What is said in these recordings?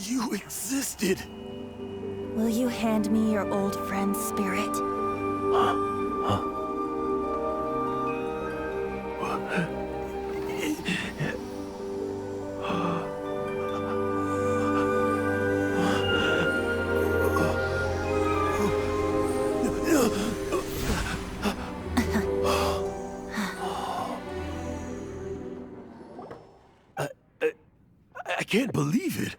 You existed! Will you hand me your old friend's spirit? I can't believe it.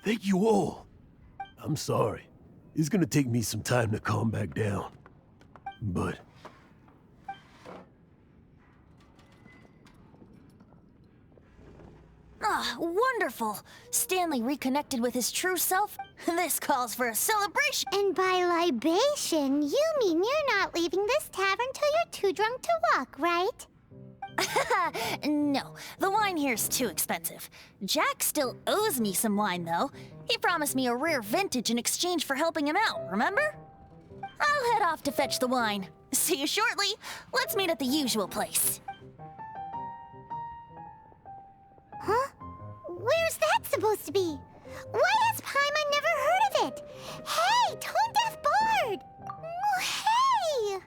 Thank you all. I'm sorry. It's gonna take me some time to calm back down. But... Ah, wonderful! Stanley reconnected with his true self? This calls for a celebration! And by libation, you mean you're not leaving this tavern till you're too drunk to walk, right? No, the wine here's too expensive. Jack still owes me some wine, though. He promised me a rare vintage in exchange for helping him out, remember? I'll head off to fetch the wine. See you shortly. Let's meet at the usual place. Huh? Where's that supposed to be? Why has Paimon never heard of it? Hey, Tone Deaf Bard! Oh, hey!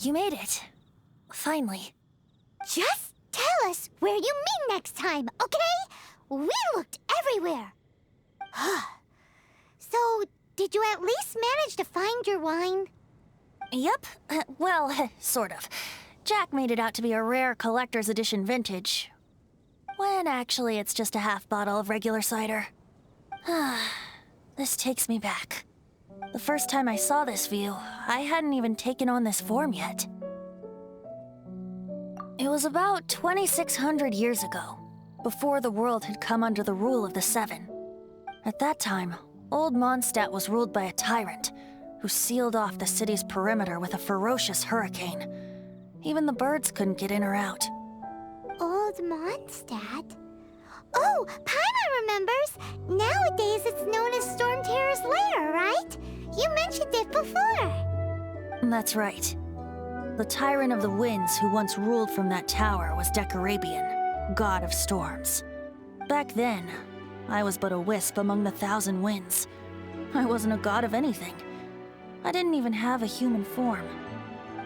You made it. Finally. Just tell us where you meet next time, okay? We looked everywhere. So, did you at least manage to find your wine? Yep. Well, sort of. Jack made it out to be a rare collector's edition vintage. When actually it's just a half bottle of regular cider. This takes me back. The first time I saw this view, I hadn't even taken on this form yet. It was about 2,600 years ago, before the world had come under the rule of the Seven. At that time, Old Mondstadt was ruled by a tyrant who sealed off the city's perimeter with a ferocious hurricane. Even the birds couldn't get in or out. Old Mondstadt? Oh, Paimon remembers! Nowadays it's known as Storm Terror's lair, right? You mentioned it before. That's right. The Tyrant of the Winds who once ruled from that tower was Decarabian, god of storms. Back then, I was but a wisp among the thousand winds. I wasn't a god of anything. I didn't even have a human form.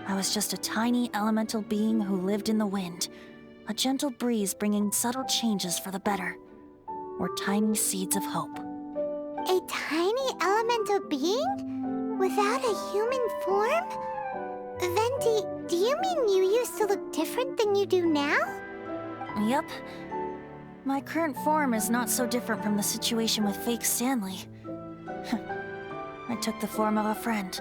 I was just a tiny elemental being who lived in the wind, a gentle breeze bringing subtle changes for the better, or tiny seeds of hope. A tiny elemental being? Without a human form? Venti, do you mean you used to look different than you do now? Yep. My current form is not so different from the situation with fake Stanley. I took the form of a friend.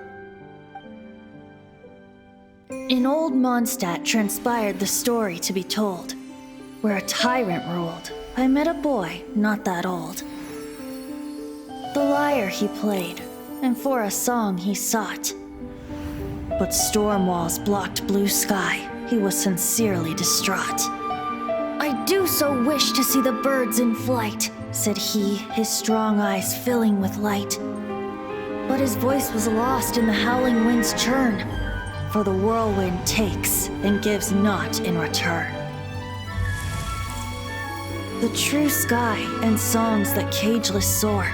In Old Mondstadt transpired the story to be told. Where a tyrant ruled, I met a boy not that old. The lyre he played, and for a song he sought. But storm walls blocked blue sky, he was sincerely distraught. I do so wish to see the birds in flight, said he, his strong eyes filling with light. But his voice was lost in the howling wind's churn, for the whirlwind takes and gives not in return. The true sky and songs that cageless soar,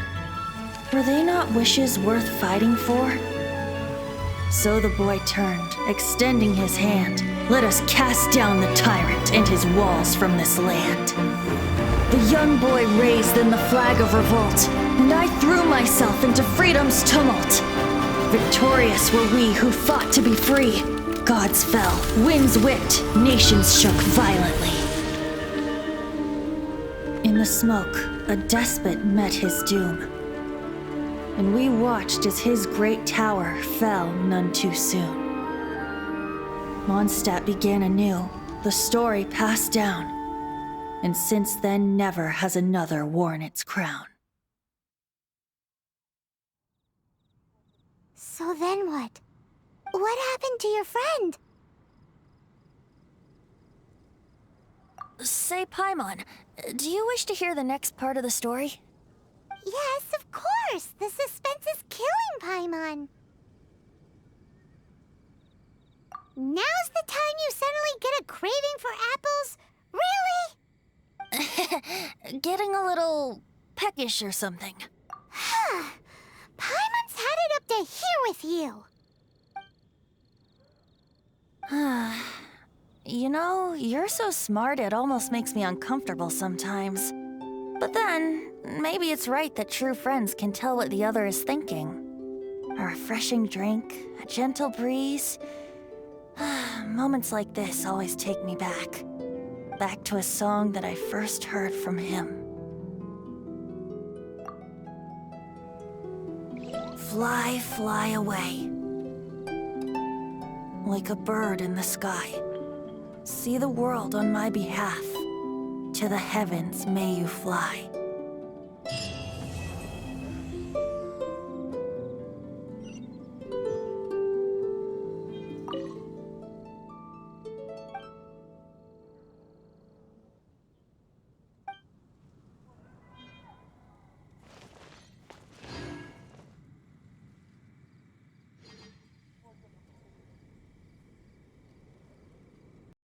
were they not wishes worth fighting for? So the boy turned, extending his hand. Let us cast down the tyrant and his walls from this land. The young boy raised then the flag of revolt, and I threw myself into freedom's tumult. Victorious were we who fought to be free. Gods fell, winds whipped, nations shook violently. In the smoke, a despot met his doom, and we watched as his great tower fell none too soon. Mondstadt began anew, the story passed down, and since then never has another worn its crown. So then what? What happened to your friend? Say, Paimon, do you wish to hear the next part of the story? Yes, of course! The suspense is killing, Paimon! Now's the time you suddenly get a craving for apples? Really? Getting a little peckish or something. Paimon's had it up to here with you! You know, you're so smart it almost makes me uncomfortable sometimes. But then, maybe it's right that true friends can tell what the other is thinking. A refreshing drink, a gentle breeze. Moments like this always take me back. Back to a song that I first heard from him. Fly, fly away. Like a bird in the sky. See the world on my behalf. To the heavens may you fly.